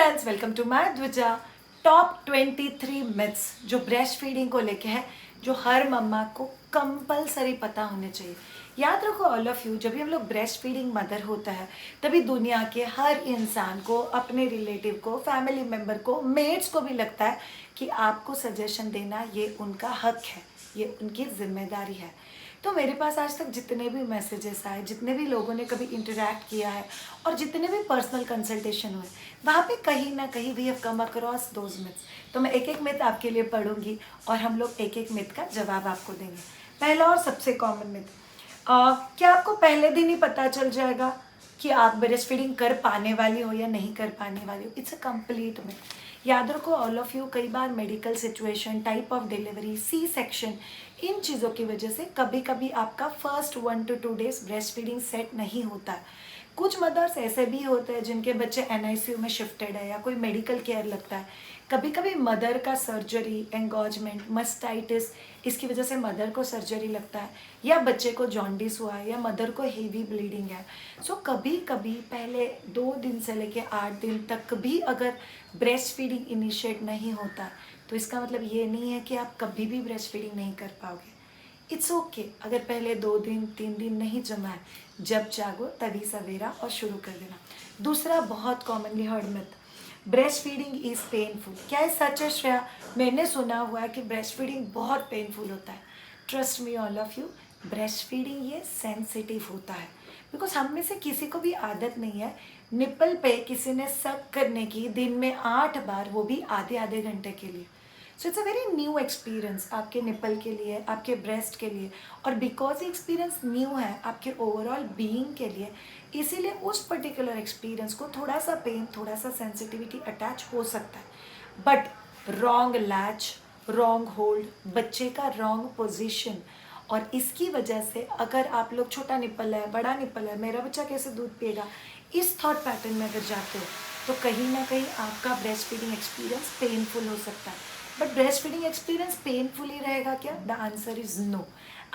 Friends, welcome to my ध्वजा। Top 23 myths जो breast feeding को लेके है, जो हर मम्मा को कंपलसरी पता होने चाहिए। याद रखो ऑल ऑफ यू, जब भी हम लोग ब्रेस्ट फीडिंग मदर होता है तभी दुनिया के हर इंसान को, अपने रिलेटिव को, फैमिली मेम्बर को, मेट्स को भी लगता है कि आपको सजेशन देना ये उनका हक है, ये उनकी जिम्मेदारी है। तो मेरे पास आज तक जितने भी मैसेजेस आए, जितने भी लोगों ने कभी इंटरेक्ट किया है और जितने भी पर्सनल कंसल्टेशन हुए, वहाँ पे कहीं ना कहीं we have come across those myths. तो मैं एक एक मिथ आपके लिए पढ़ूंगी और हम लोग एक एक मिथ का जवाब आपको देंगे। पहला और सबसे कॉमन मिथ, क्या आपको पहले दिन ही पता चल जाएगा कि आप ब्रेस्ट फीडिंग कर पाने वाली हो या नहीं कर पाने वाली हो? It's a complete myth. याद रखो ऑल ऑफ यू, कई बार medical situation, type of delivery, C section, इन चीज़ों की वजह से कभी कभी आपका first 1 to 2 days breast feeding set नहीं होता है। कुछ मदर्स ऐसे भी होते हैं जिनके बच्चे NICU में शिफ्टेड है या कोई मेडिकल केयर लगता है। कभी कभी मदर का सर्जरी, एंगोजमेंट, मस्टाइटिस, इसकी वजह से मदर को सर्जरी लगता है, या बच्चे को जॉन्डिस हुआ है, या मदर को हेवी ब्लीडिंग है। सो कभी कभी पहले 2 दिन से लेके 8 दिन तक भी अगर ब्रेस्ट फीडिंग इनिशिएट नहीं होता तो इसका मतलब ये नहीं है कि आप कभी भी ब्रेस्ट फीडिंग नहीं कर पाओगे। इट्स ओके अगर पहले 2 दिन 3 दिन नहीं जमा है, जब जागो तभी सवेरा और शुरू कर देना। दूसरा बहुत commonly heard myth, breast feeding is painful. क्या ये सच है श्रेया? मैंने सुना हुआ है कि ब्रेस्ट फीडिंग बहुत पेनफुल होता है। Trust me all of you, breast feeding ये सेंसिटिव होता है, बिकॉज हम में से किसी को भी आदत नहीं है निपल पे किसी ने सक करने की दिन में 8 बार, वो भी आधे आधे घंटे के लिए। So it's a very new experience आपके निपल के लिए, आपके ब्रेस्ट के लिए, और बिकॉज ये एक्सपीरियंस न्यू है आपके ओवरऑल बीइंग के लिए, इसीलिए उस पर्टिकुलर एक्सपीरियंस को थोड़ा सा पेन, थोड़ा सा सेंसिटिविटी अटैच हो सकता है। But wrong latch, wrong hold, बच्चे का रॉन्ग पोजिशन, और इसकी वजह से अगर आप लोग छोटा निपल है, बड़ा निपल है, मेरा बच्चा कैसे दूध पिएगा, इस थॉट पैटर्न में अगर जाते हो तो कहीं ना कहीं आपका ब्रेस्ट फीडिंग एक्सपीरियंस पेनफुल हो सकता है। But breast feeding experience painful ही रहेगा क्या? The answer is no.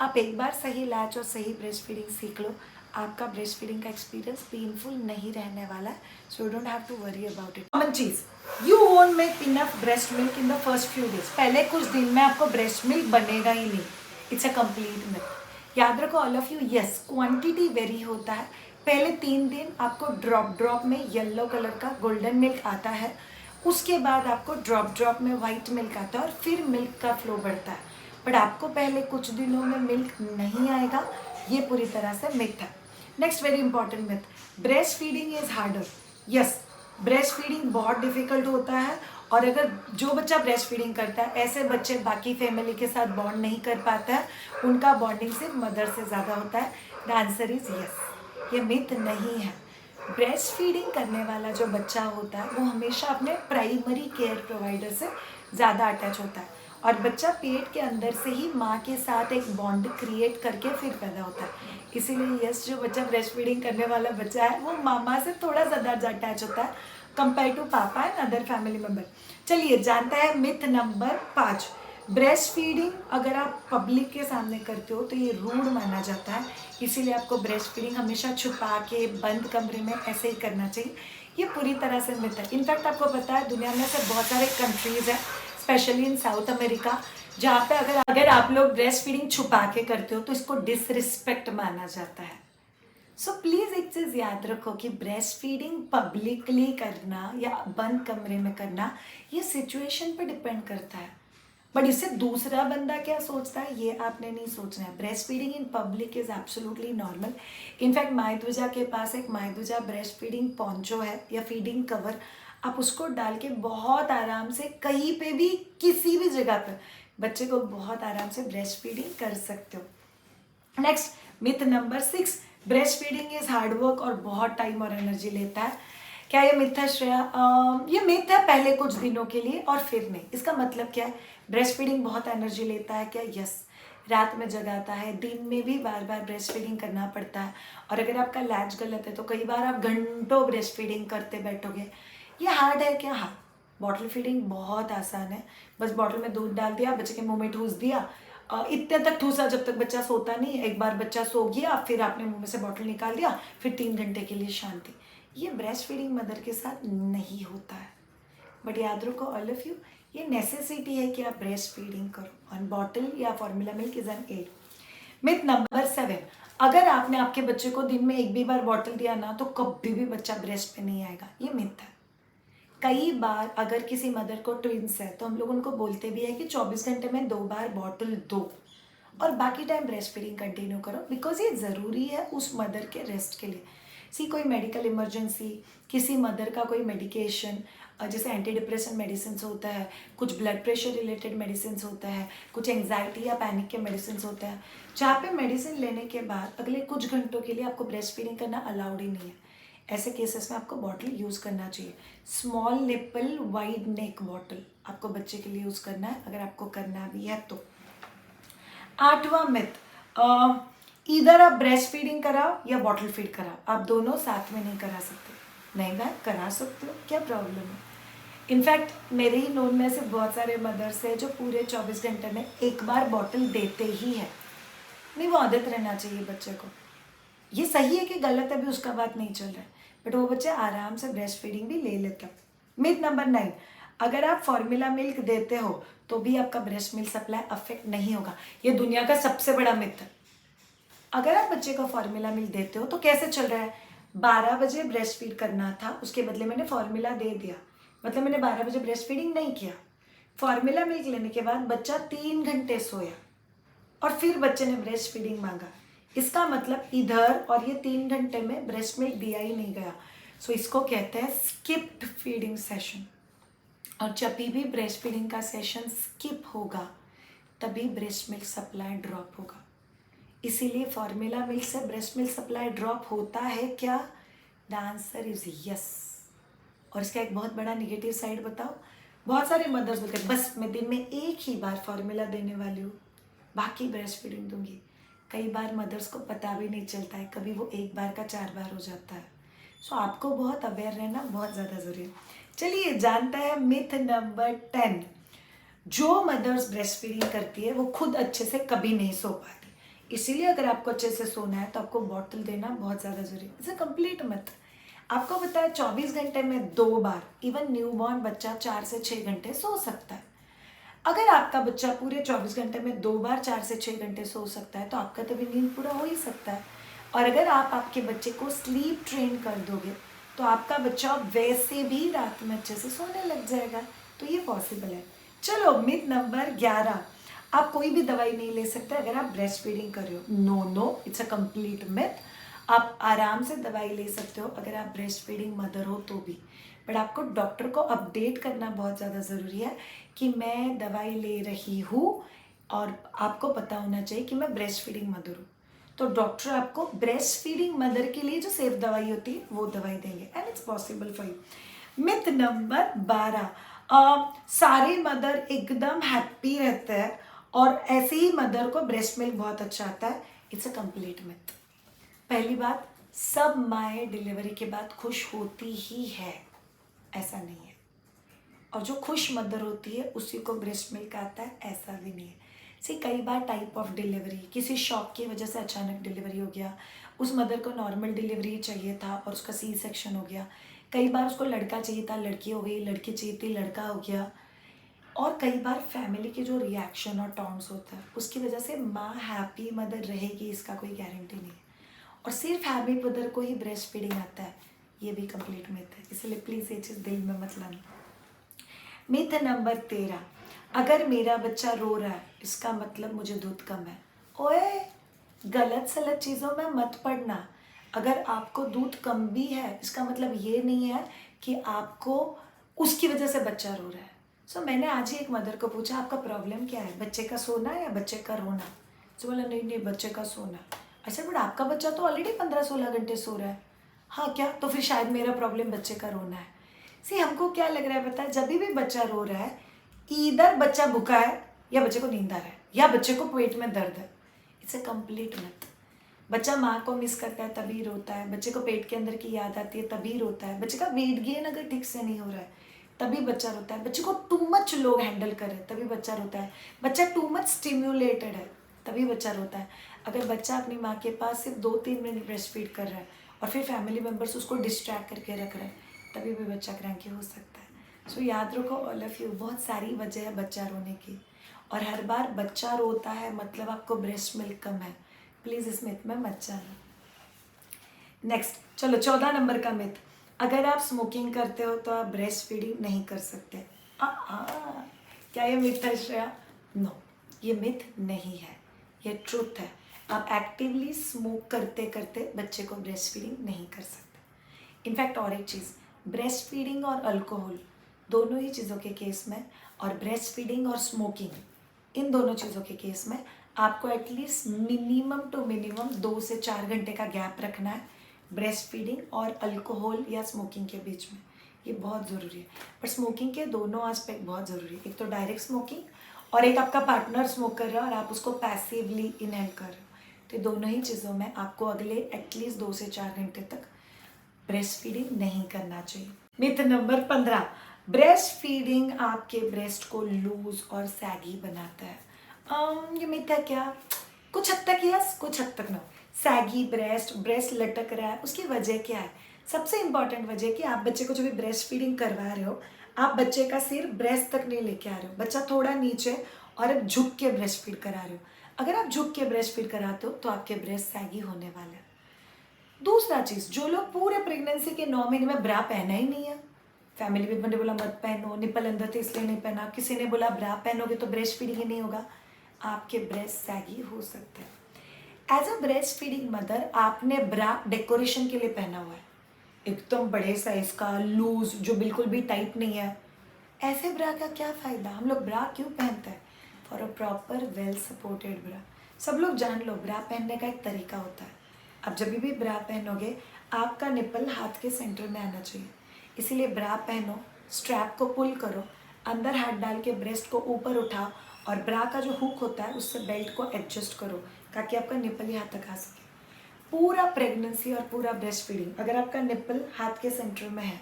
आप एक बार सही लैच और सही ब्रेस्ट फीडिंग सीख लो, आपका ब्रेस्ट फीडिंग का एक्सपीरियंस पेनफुल नहीं रहने वाला है। So you don't have to worry about it. Common चीज, you won't make enough breast milk in the first few days. पहले कुछ दिन में आपको ब्रेस्ट मिल्क बनेगा ही नहीं। It's a complete myth. याद रखो all of you, yes quantity very होता है। पहले 3 दिन आपको ड्रॉप में येलो कलर का गोल्डन मिल्क आता है, उसके बाद आपको ड्रॉप में वाइट मिल्क आता है और फिर मिल्क का फ्लो बढ़ता है। बट आपको पहले कुछ दिनों में मिल्क नहीं आएगा, ये पूरी तरह से मिथ है। Next very important myth, breast feeding is harder. Yes, breast feeding बहुत डिफिकल्ट होता है, और अगर जो बच्चा ब्रेस्ट फीडिंग करता है, ऐसे बच्चे बाकी फैमिली के साथ बॉन्ड नहीं कर पाता है, उनका बॉन्डिंग सिर्फ मदर से ज़्यादा होता है। द आंसर इज यस, ये मिथ नहीं है। ब्रेस्ट फीडिंग करने वाला जो बच्चा होता है वो हमेशा अपने प्राइमरी केयर प्रोवाइडर से ज़्यादा अटैच होता है, और बच्चा पेट के अंदर से ही माँ के साथ एक बॉन्ड क्रिएट करके फिर पैदा होता है। इसीलिए यस, जो बच्चा ब्रेस्ट फीडिंग करने वाला बच्चा है वो मामा से थोड़ा ज़्यादा अटैच होता है कंपेयर टू पापा एंड अदर फैमिली मेम्बर। चलिए जानता है मिथ नंबर 5, ब्रेस्ट फीडिंग अगर आप पब्लिक के सामने करते हो तो ये रूड माना जाता है, इसीलिए आपको ब्रेस्ट फीडिंग हमेशा छुपा के बंद कमरे में ऐसे ही करना चाहिए। ये पूरी तरह से मिथ है। इनफैक्ट आपको पता है दुनिया में से बहुत सारे कंट्रीज़ हैं, स्पेशली इन साउथ अमेरिका, जहाँ पे अगर आप लोग ब्रेस्ट फीडिंग छुपा के करते हो तो इसको डिसरिस्पेक्ट माना जाता है। सो प्लीज़ एक चीज़ याद रखो कि ब्रेस्ट फीडिंग पब्लिकली करना या बंद कमरे में करना ये सिचुएशन पे डिपेंड करता है, बट इससे दूसरा बंदा क्या सोचता है ये आपने नहीं सोचना है। Breast feeding in public is absolutely normal. In fact मायदुजा के पास एक मायदुजा ब्रेस्ट फीडिंग पॉन्चो है या फीडिंग कवर, आप उसको डाल के बहुत आराम से कहीं पे भी किसी भी जगह पर बच्चे को बहुत आराम से ब्रेस्ट फीडिंग कर सकते हो। Next myth number 6, breast feeding is hard work और बहुत टाइम और एनर्जी लेता है। क्या ये मिथ है श्रेया? ये मिथ है पहले कुछ दिनों के लिए और फिर नहीं। इसका मतलब क्या है? ब्रेस्ट फीडिंग बहुत एनर्जी लेता है क्या? यस, रात में जगाता है, दिन में भी बार बार ब्रेस्ट फीडिंग करना पड़ता है, और अगर आपका लैच गलत है तो कई बार आप घंटों ब्रेस्ट फीडिंग करते बैठोगे। ये हार्ड है क्या? हाँ। बॉटल फीडिंग बहुत आसान है, बस बॉटल में दूध डाल दिया, बच्चे के मुंह में ठूस दिया, इतने तक ठूसा जब तक बच्चा सोता नहीं। एक बार बच्चा सो गया फिर आपने मुंह में से बॉटल निकाल दिया, फिर 3 घंटे के लिए शांति। ये ब्रेस्ट फीडिंग मदर के साथ नहीं होता है। बट याद रखो ऑल ऑफ यू, ये नेसेसिटी है कि आप ब्रेस्ट फीडिंग करो ऑन बॉटल या formula milk is an aid. Myth number 7, अगर आपने आपके बच्चे को दिन में एक भी बार बॉटल दिया ना तो कभी भी बच्चा ब्रेस्ट पे नहीं आएगा, ये मिथ है। कई बार अगर किसी मदर को ट्विंस है तो हम लोग उनको बोलते भी है कि 24 घंटे में 2 बार बॉटल दो और बाकी टाइम ब्रेस्ट फीडिंग कंटिन्यू करो, बिकॉज ये ज़रूरी है उस मदर के रेस्ट के लिए। सी कोई मेडिकल इमरजेंसी, किसी मदर का कोई मेडिकेशन, जैसे एंटी डिप्रेशन मेडिसिन होता है, कुछ ब्लड प्रेशर रिलेटेड मेडिसिन होता है, कुछ एंग्जाइटी या पैनिक के मेडिसिन होता है, जहाँ पे मेडिसिन लेने के बाद अगले कुछ घंटों के लिए आपको ब्रेस्ट फीडिंग करना अलाउड ही नहीं है। ऐसे केसेस में आपको बॉटल यूज़ करना चाहिए। स्मॉल निपल वाइड नेक बॉटल आपको बच्चे के लिए यूज़ करना है, अगर आपको करना भी है तो। 8वां मिथ, इधर आप ब्रेस्ट फीडिंग कराओ या बॉटल फीड कराओ, आप दोनों साथ में नहीं करा सकते। नहीं मैम करा सकते हो, क्या प्रॉब्लम है। इनफैक्ट मेरे ही नोन में से बहुत सारे मदर्स हैं जो पूरे 24 घंटे में एक बार बॉटल देते ही है। नहीं, वो आदत रहना चाहिए बच्चे को। ये सही है कि गलत है भी उसका बात नहीं चल रहा है, बट वो बच्चे आराम से ब्रेस्ट फीडिंग भी ले लेते हैं। मिथ नंबर 9, अगर आप फॉर्मूला मिल्क देते हो तो भी आपका ब्रेस्ट मिल्क सप्लाई अफेक्ट नहीं होगा। ये दुनिया का सबसे बड़ा मिथ है। अगर आप बच्चे को फॉर्मूला मिल्क देते हो तो कैसे चल रहा है, 12 बजे ब्रेस्ट फीड करना था, उसके बदले मैंने फॉर्मूला दे दिया, मतलब मैंने 12 बजे ब्रेस्ट फीडिंग नहीं किया। फॉर्मूला मिल्क लेने के बाद बच्चा 3 घंटे सोया और फिर बच्चे ने ब्रेस्ट फीडिंग मांगा, इसका मतलब इधर और ये 3 घंटे में ब्रेस्ट मिल्क दिया ही नहीं गया। सो इसको कहते हैं स्किप्ड फीडिंग सेशन। और जब भी ब्रेस्ट फीडिंग का सेशन स्किप होगा तभी ब्रेस्ट मिल्क सप्लाई ड्रॉप होगा। इसीलिए फॉर्मूला मिल्क से ब्रेस्ट मिल्क सप्लाई ड्रॉप होता है क्या? The answer is yes. और इसका एक बहुत बड़ा निगेटिव साइड बताओ, बहुत सारे मदर्स बोलते हैं बस मैं दिन में एक ही बार फॉर्मूला देने वाली हूँ, बाकी ब्रेस्ट फीडिंग दूंगी। कई बार मदर्स को पता भी नहीं चलता है, कभी वो एक बार का 4 बार हो जाता है। सो आपको बहुत अवेयर रहना बहुत ज़्यादा ज़रूरी है। चलिए जानता है मिथ नंबर 10, जो मदर्स ब्रेस्ट फीडिंग करती है वो खुद अच्छे से कभी नहीं सो पाती, इसीलिए अगर आपको अच्छे से सोना है तो आपको बॉटल देना बहुत ज़्यादा ज़रूरी है। It's a complete myth. आपको पता है 24 घंटे में 2 बार इवन न्यूबॉर्न बच्चा 4 से 6 घंटे सो सकता है। अगर आपका बच्चा पूरे 24 घंटे में 2 बार 4 से 6 घंटे सो सकता है तो आपका तभी नींद पूरा हो ही सकता है। और अगर आप आपके बच्चे को स्लीप ट्रेन कर दोगे तो आपका बच्चा वैसे भी रात में अच्छे से सोने लग जाएगा, तो ये पॉसिबल है। चलो मिथ नंबर 11, आप कोई भी दवाई नहीं ले सकते अगर आप ब्रेस्ट फीडिंग कर रहे हो। No no, it's a complete myth. आप आराम से दवाई ले सकते हो अगर आप ब्रेस्ट फीडिंग मदर हो तो भी, बट आपको डॉक्टर को अपडेट करना बहुत ज़्यादा ज़रूरी है कि मैं दवाई ले रही हूँ, और आपको पता होना चाहिए कि मैं ब्रेस्ट फीडिंग मदर हूँ। तो डॉक्टर आपको ब्रेस्ट फीडिंग मदर के लिए जो सेफ दवाई होती है वो दवाई देंगे, and it's possible for you. Myth number 12, सारे मदर एकदम हैप्पी रहते हैं और ऐसे ही मदर को ब्रेस्ट मिल्क बहुत अच्छा आता है। It's a complete myth. पहली बात, सब माएँ डिलीवरी के बाद खुश होती ही है, ऐसा नहीं है। और जो खुश मदर होती है उसी को ब्रेस्ट मिल्क आता है, ऐसा भी नहीं है। सी कई बार टाइप ऑफ डिलीवरी, किसी शॉक की वजह से अचानक डिलीवरी हो गया, उस मदर को नॉर्मल डिलीवरी चाहिए था और उसका सी सेक्शन हो गया। कई बार उसको लड़का चाहिए था, लड़की हो गई, लड़की चाहिए थी, लड़का हो गया। और कई बार फैमिली के जो रिएक्शन और टॉन्ट्स होता है उसकी वजह से माँ हैप्पी मदर रहेगी, इसका कोई गारंटी नहीं है। और सिर्फ हैप्पी मदर को ही ब्रेस्ट फीडिंग आता है, ये भी कंप्लीट मिथ है, इसलिए प्लीज़ ये चीज़ दिल में मत लाना। मिथ नंबर 13, अगर मेरा बच्चा रो रहा है इसका मतलब मुझे दूध कम है। ओए, गलत सलत चीज़ों में मत पड़ना। अगर आपको दूध कम भी है इसका मतलब ये नहीं है कि आपको उसकी वजह से बच्चा रो रहा है। सो मैंने आज ही एक मदर को पूछा आपका प्रॉब्लम क्या है, बच्चे का सोना या बच्चे का रोना? तो बोला नहीं नहीं बच्चे का सोना। अच्छा बट आपका बच्चा तो ऑलरेडी 15-16 घंटे सो रहा है। हाँ क्या, तो फिर शायद मेरा प्रॉब्लम बच्चे का रोना है। सी हमको क्या लग रहा है पता है, जब भी बच्चा रो रहा है इधर बच्चा भूखा है या बच्चे को नींद आ रहा है या बच्चे को पेट में दर्द है। It's a complete myth. बच्चा माँ को मिस करता है तभी रोता है, बच्चे को पेट के अंदर की याद आती है तभी रोता है, बच्चे का वेट गेन अगर ठीक से नहीं हो रहा है तभी बच्चा रोता है, बच्चे को टू मच लोग हैंडल करें तभी बच्चा रोता है, बच्चा टू मच स्टिम्युलेटेड है तभी बच्चा रोता है। अगर बच्चा अपनी माँ के पास सिर्फ 2-3 मिनट ब्रेस्ट फीड कर रहा है और फिर फैमिली मेम्बर्स उसको डिस्ट्रैक्ट करके रख रहे हैं तभी भी बच्चा क्रैंकी हो सकता है। सो याद रखो ऑल ऑफ यू, बहुत सारी वजह है बच्चा रोने की, और हर बार बच्चा रोता है मतलब आपको ब्रेस्ट मिल्क कम है। प्लीज़ इस मिथ में मत जाना। नेक्स्ट, चलो 14 नंबर का मिथ, अगर आप स्मोकिंग करते हो तो आप ब्रेस्ट फीडिंग नहीं कर सकते। क्या ये मिथ है श्रेया? नो, ये मिथ नहीं है, ये ट्रूथ है। आप एक्टिवली स्मोक करते करते बच्चे को ब्रेस्ट फीडिंग नहीं कर सकते। इनफैक्ट और एक चीज़, ब्रेस्ट फीडिंग और अल्कोहल दोनों ही चीज़ों के केस में, और ब्रेस्ट फीडिंग और स्मोकिंग, इन दोनों चीज़ों के केस में आपको एटलीस्ट मिनिमम टू मिनिमम 2 से 4 घंटे का गैप रखना है ब्रेस्ट फीडिंग और अल्कोहल या स्मोकिंग के बीच में। ये बहुत ज़रूरी है। पर स्मोकिंग के दोनों एस्पेक्ट बहुत ज़रूरी है, एक तो डायरेक्ट स्मोकिंग, और एक आपका पार्टनर स्मोक कर रहा है और आप उसको पैसिवली इनहेल कर रहे हो। तो दोनों ही चीज़ों में आपको अगले एटलीस्ट 2 से 4 घंटे तक ब्रेस्ट फीडिंग नहीं करना चाहिए। मिथ नंबर 15, ब्रेस्ट फीडिंग आपके ब्रेस्ट को लूज और सैगी बनाता है। ये मिथ है क्या? कुछ हद तक यस, कुछ हद तक नो। सैगी ब्रेस्ट, ब्रेस्ट लटक रहा है, उसकी वजह क्या है? सबसे इंपॉर्टेंट वजह कि आप बच्चे को जो भी ब्रेस्ट फीडिंग करवा रहे हो, आप बच्चे का सिर ब्रेस्ट तक नहीं लेके आ रहे हो, बच्चा थोड़ा नीचे और अब झुक के ब्रेस्ट फीड करा रहे हो। अगर आप झुक के ब्रेस्ट फीड कराते हो तो आपके ब्रेस्ट सैगी होने वाले हैं। दूसरा चीज़, जो लोग पूरे प्रेगनेंसी के 9 महीने में ब्रा पहना ही नहीं है, फैमिली मेंबर ने बोला मत पहनो, निपल अंदर थे इसलिए नहीं पहना, किसी ने बोला ब्रा पहनोगे तो ब्रेस्ट फीडिंग ही नहीं होगा, आपके ब्रेस्ट सैगी हो सकते हैं। As a breast feeding mother आपने ब्रा डेकोरेशन के लिए पहना हुआ है, एकदम बड़े साइज का लूज जो बिल्कुल भी टाइट नहीं है, ऐसे ब्रा का क्या फ़ायदा? हम लोग ब्रा क्यों पहनते हैं? For a proper well supported bra. सब लोग जान लो, ब्रा पहनने का एक तरीका होता है। अब जब भी ब्रा पहनोगे आपका निपल हाथ के सेंटर में आना चाहिए, इसीलिए ब्रा पहनो, स्ट्रैप को पुल करो, अंदर हाथ डाल के ब्रेस्ट को ऊपर उठाओ, और ब्रा का जो हुक होता है उससे बेल्ट को एडजस्ट करो ताकि आपका निपल ही हाथ तक आ सके। पूरा प्रेगनेंसी और पूरा ब्रेस्ट फीडिंग अगर आपका निपल हाथ के सेंटर में है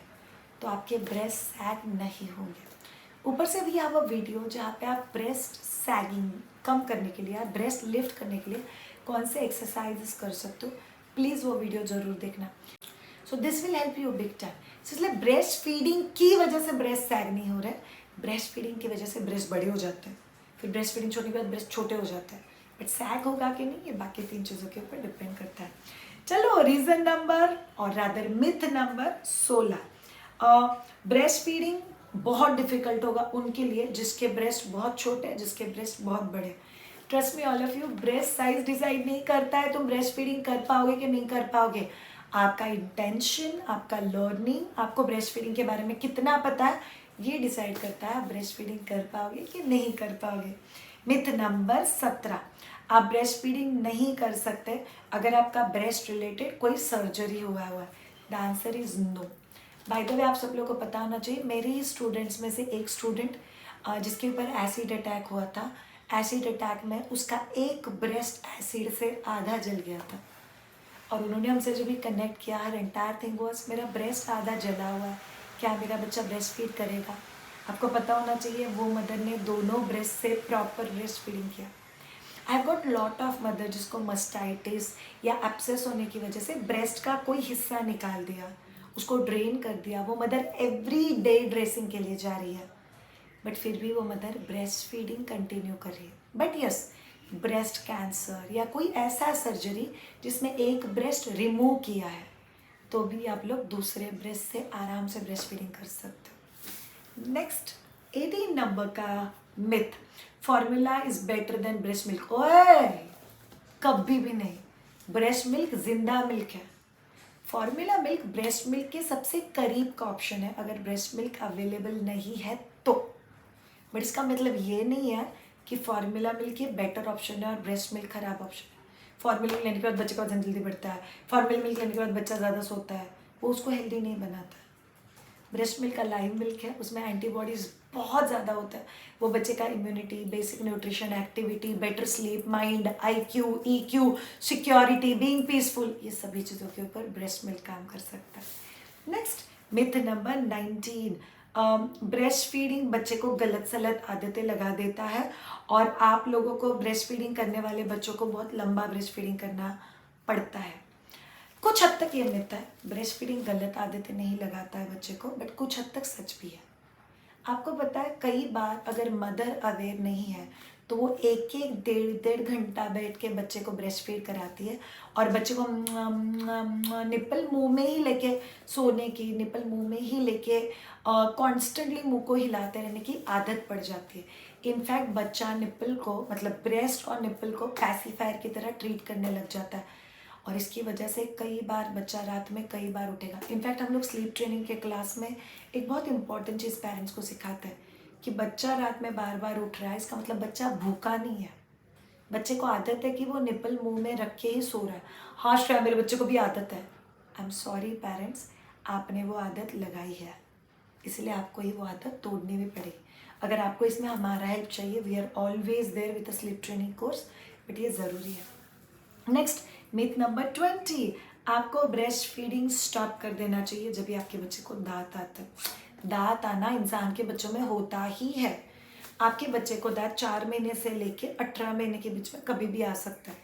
तो आपके ब्रेस्ट सैग नहीं होंगे। ऊपर से भी आप वीडियो जहाँ पे आप ब्रेस्ट सैगिंग कम करने के लिए, ब्रेस्ट लिफ्ट करने के लिए कौन से एक्सरसाइजेस कर सकते हो, प्लीज़ वो वीडियो ज़रूर देखना। So this will help you big time. इसलिए ब्रेस्ट फीडिंग की वजह से ब्रेस्ट सैग नहीं हो रहा है, ब्रेस्ट फीडिंग की वजह से ब्रेस्ट बड़े हो जाते हैं, फिर ब्रेस्ट फीडिंग छोड़ने के बाद ब्रेस्ट छोटे हो जाते हैं। बट सैग होगा कि नहीं, ये बाकी 3 चीज़ों के ऊपर डिपेंड करता है। चलो रीज़न नंबर और rather myth number 16, breast feeding बहुत डिफिकल्ट होगा उनके लिए जिसके ब्रेस्ट बहुत छोटे हैं, जिसके ब्रेस्ट बहुत बड़े। Trust me all of you, breast size decide नहीं करता है तुम ब्रेस्ट फीडिंग कर पाओगे कि नहीं कर पाओगे। आपका इंटेंशन, आपका लर्निंग, आपको ब्रेस्ट फीडिंग के बारे में कितना पता है, ये डिसाइड करता है आप ब्रेस्ट फीडिंग कर पाओगे कि नहीं कर पाओगे। मिथ नंबर 17, आप ब्रेस्ट फीडिंग नहीं कर सकते अगर आपका ब्रेस्ट रिलेटेड कोई सर्जरी हुआ है। The answer is no. By the way आप सब लोगों को पता होना चाहिए, मेरे ही स्टूडेंट्स में से एक स्टूडेंट जिसके ऊपर एसिड अटैक हुआ था, एसिड अटैक में उसका एक ब्रेस्ट एसिड से आधा जल गया था, और उन्होंने हमसे जो भी कनेक्ट किया, हर एंटायर थिंग वाज मेरा ब्रेस्ट आधा जला हुआ है, क्या मेरा बच्चा ब्रेस्ट फीड करेगा? आपको पता होना चाहिए वो मदर ने दोनों ब्रेस्ट से प्रॉपर ब्रेस्ट फीडिंग किया। I have got lot of mother जिसको मस्टाइटिस या एब्सेस होने की वजह से ब्रेस्ट का कोई हिस्सा निकाल दिया, उसको ड्रेन कर दिया, वो मदर एवरी डे ड्रेसिंग के लिए जा रही है, बट फिर भी वो मदर ब्रेस्ट फीडिंग कंटिन्यू कर रही है। बट यस, ब्रेस्ट कैंसर या कोई ऐसा सर्जरी जिसमें एक ब्रेस्ट रिमूव किया है, तो भी आप लोग दूसरे ब्रेस्ट से आराम से ब्रेस्ट फीडिंग कर सकते हो। नेक्स्ट 18 नंबर का myth, formula is better than breast milk. ओए, कभी भी नहीं, ब्रेस्ट मिल्क जिंदा मिल्क है। फॉर्मूला मिल्क ब्रेस्ट मिल्क के सबसे करीब का ऑप्शन है अगर ब्रेस्ट मिल्क अवेलेबल नहीं है तो। बट इसका मतलब ये नहीं है कि फॉर्मूला मिल्क ये बेटर ऑप्शन है और ब्रेस्ट मिल्क खराब ऑप्शन है। फॉर्मूला मिल्क लेने के बाद बच्चे का वजन जल्दी बढ़ता है, फॉर्मूला मिल्क लेने के बाद बच्चा ज़्यादा सोता है, वो उसको हेल्दी नहीं बनाता है। ब्रेस्ट मिल्क का लाइव मिल्क है, उसमें एंटीबॉडीज़ बहुत ज़्यादा होता है, वो बच्चे का immunity, basic nutrition, activity, better sleep, mind, IQ, EQ, security, being peaceful, ये सभी चीज़ों के ऊपर ब्रेस्ट मिल्क काम कर सकता है। Next myth number 19, breast feeding बच्चे को गलत सलत आदतें लगा देता है, और आप लोगों को ब्रेस्ट फीडिंग करने वाले बच्चों को बहुत लंबा ब्रेस्ट फीडिंग करना पड़ता है। कुछ हद तक ये मिथ है, ब्रेस्ट फीडिंग गलत आदतें नहीं लगाता है बच्चे को, बट कुछ हद तक सच भी है। आपको पता है कई बार अगर मदर अवेयर नहीं है तो वो एक एक डेढ़ डेढ़ घंटा बैठ के बच्चे को ब्रेस्ट फीड कराती है और बच्चे को निप्पल मुंह में ही लेके सोने की, निप्पल मुंह में ही लेके कॉन्स्टेंटली मुंह को हिलाते रहने की आदत पड़ जाती है। इनफैक्ट बच्चा निप्पल को मतलब ब्रेस्ट और निप्पल को पैसिफायर की तरह ट्रीट करने लग जाता है और इसकी वजह से कई बार बच्चा रात में कई बार उठेगा। इनफैक्ट हम लोग स्लीप ट्रेनिंग के क्लास में एक बहुत इंपॉर्टेंट चीज़ पेरेंट्स को सिखाते हैं कि बच्चा रात में बार बार उठ रहा है, इसका मतलब बच्चा भूखा नहीं है। बच्चे को आदत है कि वो निप्पल मुंह में रख के ही सो रहा है। हाँ श्रेया, मेरे बच्चे को भी आदत है। आई एम सॉरी पेरेंट्स, आपने वो आदत लगाई है, इसलिए आपको ही वो आदत तोड़नी भी पड़ेगी। अगर आपको इसमें हमारा हेल्प चाहिए, we are always there with a sleep training course, but ये ज़रूरी है। नेक्स्ट मिथ नंबर 20, आपको ब्रेस्ट फीडिंग स्टॉप कर देना चाहिए जब भी आपके बच्चे को दांत आता है। दांत आना इंसान के बच्चों में होता ही है। आपके बच्चे को दांत 4 महीने से लेके 18 महीने के बीच में कभी भी आ सकता है।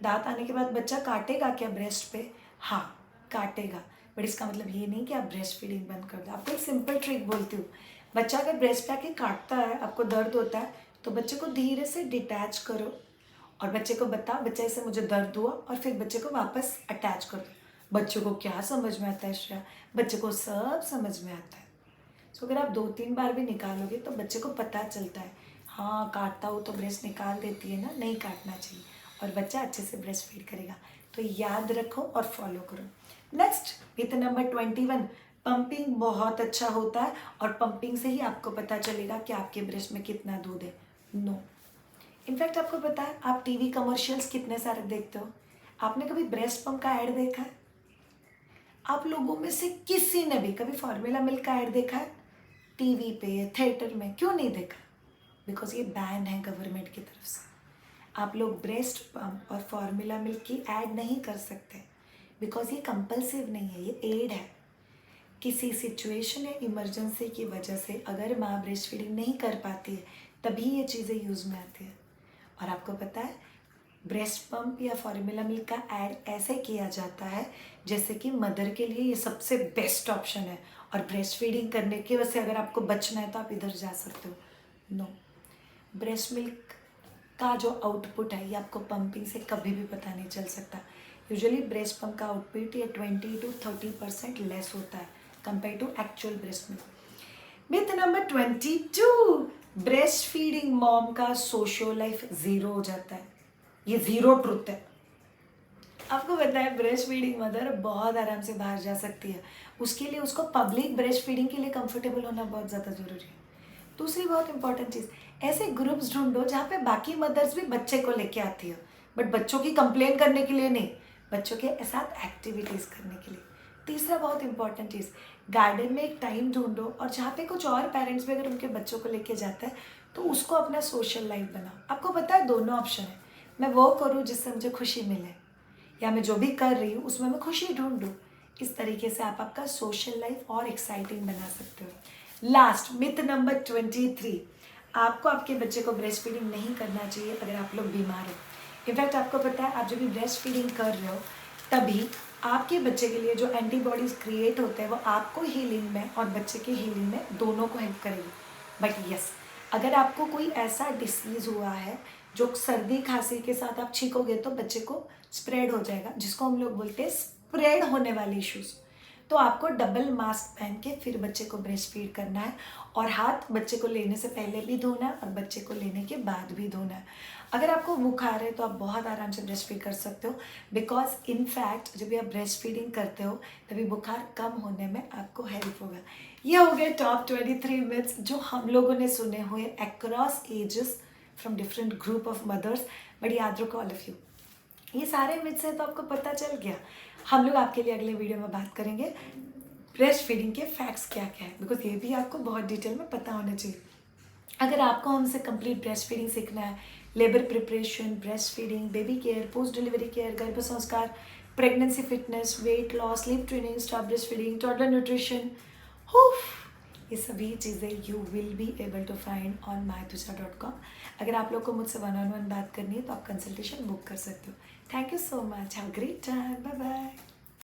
दांत आने के बाद बच्चा काटेगा क्या ब्रेस्ट पे? हाँ काटेगा, बट इसका मतलब ये नहीं कि आप ब्रेस्ट फीडिंग बंद कर दो। आपको एक सिंपल ट्रिक बोलती हूँ, बच्चा अगर ब्रेस्ट पे आके काटता है, आपको दर्द होता है, तो बच्चे को धीरे से डिटैच करो और बच्चे को बताओ बच्चे से मुझे दर्द हुआ, और फिर बच्चे को वापस अटैच कर दो। बच्चे को क्या समझ में आता है श्रेया? बच्चे को सब समझ में आता है। सो अगर आप 2-3 बार भी निकालोगे तो बच्चे को पता चलता है, हाँ काटता हो तो ब्रेस्ट निकाल देती है ना, नहीं काटना चाहिए, और बच्चा अच्छे से ब्रेस्ट फीड करेगा। तो याद रखो और फॉलो करो। नेक्स्ट मिथ नंबर 21, पंपिंग बहुत अच्छा होता है और पंपिंग से ही आपको पता चलेगा कि आपके ब्रेस्ट में कितना दूध है। नो, इनफैक्ट आपको पता है आप टीवी कमर्शियल्स कितने सारे देखते हो, आपने कभी ब्रेस्ट पंप का ऐड देखा है? आप लोगों में से किसी ने भी कभी फॉर्मूला मिल्क का ऐड देखा है टीवी पे, थिएटर में? क्यों नहीं देखा? बिकॉज ये बैन है गवर्नमेंट की तरफ से। आप लोग ब्रेस्ट पंप और फॉर्मूला मिल्क की ऐड नहीं कर सकते बिकॉज ये कंपल्सिव नहीं है, ये एड है। किसी सिचुएशन या इमरजेंसी की वजह से अगर माँ ब्रेस्ट फीडिंग नहीं कर पाती है तभी ये चीज़ें यूज़ में आती है। और आपको पता है ब्रेस्ट पंप या फॉर्मूला मिल्क का ऐड ऐसे किया जाता है जैसे कि मदर के लिए ये सबसे बेस्ट ऑप्शन है, और ब्रेस्ट फीडिंग करने की वजह से अगर आपको बचना है तो आप इधर जा सकते हो। नो, ब्रेस्ट मिल्क का जो आउटपुट है ये आपको पंपिंग से कभी भी पता नहीं चल सकता। यूजुअली ब्रेस्ट पंप का आउटपुट ये 20 to 30% लेस होता है compare to actual breast milk. Myth number 22, breast feeding mom का सोशल लाइफ ज़ीरो हो जाता है। ये ज़ीरो ट्रुथ है। आपको पता है ब्रेस्ट फीडिंग मदर बहुत आराम से बाहर जा सकती है, उसके लिए उसको पब्लिक ब्रेस्ट फीडिंग के लिए कंफर्टेबल होना बहुत ज़्यादा ज़रूरी है। दूसरी बहुत इंपॉर्टेंट चीज़, ऐसे ग्रुप्स ढूंढो जहाँ पे बाकी मदर्स भी बच्चे को लेके आती हो, बट बच्चों की कंप्लेन करने के लिए नहीं, बच्चों के साथ एक्टिविटीज़ करने के लिए। तीसरा बहुत इंपॉर्टेंट चीज़, गार्डन में एक टाइम ढूंढो और जहाँ पे कुछ और पेरेंट्स भी अगर उनके बच्चों को लेके जाते हैं तो उसको अपना सोशल लाइफ बनाओ। आपको पता है दोनों ऑप्शन है, मैं वो करूँ जिससे मुझे खुशी मिले, या मैं जो भी कर रही हूँ उसमें मैं खुशी ढूंढूँ। इस तरीके से आप आपका सोशल लाइफ और एक्साइटिंग बना सकते हो। लास्ट मिथ नंबर 23, आपको आपके बच्चे को ब्रेस्ट फीडिंग नहीं करना चाहिए अगर आप लोग बीमार हो। इनफैक्ट आपको पता है आप जब भी ब्रेस्ट फीडिंग कर रहे हो तभी आपके बच्चे के लिए जो एंटीबॉडीज़ क्रिएट होते हैं वो आपको हीलिंग में और बच्चे के हीलिंग में दोनों को हेल्प करेगी। बट यस, अगर आपको कोई ऐसा डिसीज़ हुआ है जो सर्दी खांसी के साथ आप छींकोगे तो बच्चे को स्प्रेड हो जाएगा, जिसको हम लोग बोलते हैं स्प्रेड होने वाले इश्यूज़, तो आपको डबल मास्क पहन के फिर बच्चे को ब्रेस्ट फीड करना है, और हाथ बच्चे को लेने से पहले भी धोना है और बच्चे को लेने के बाद भी धोना है। अगर आपको बुखार है तो आप बहुत आराम से ब्रेस्ट फीड कर सकते हो, बिकॉज इनफैक्ट जब भी आप ब्रेस्ट फीडिंग करते हो तभी बुखार कम होने में आपको हेल्प होगा। ये हो गए टॉप 23 मिथ्स जो हम लोगों ने सुने हुए across ages from different group of mothers. But याद रखो ऑल ऑफ यू, ये सारे मिथ्स हैं तो आपको पता चल गया। हम लोग आपके लिए अगले वीडियो में बात करेंगे ब्रेस्ट फीडिंग के फैक्ट्स क्या क्या है, बिकॉज ये भी आपको बहुत डिटेल में पता होना चाहिए। अगर आपको हमसे कंप्लीट ब्रेस्ट फीडिंग सीखना है, labour preparation, breast feeding, baby care, post delivery care, गर्भ संस्कार, pregnancy fitness, weight loss, sleep training, stop breast feeding, toddler nutrition, ये सभी चीज़ें you will be able to find on mytuja.com। अगर आप लोग को मुझसे 1-on-1 बात करनी है तो आप कंसल्टेशन बुक कर सकते हो। Thank you so much, have a great time, bye bye.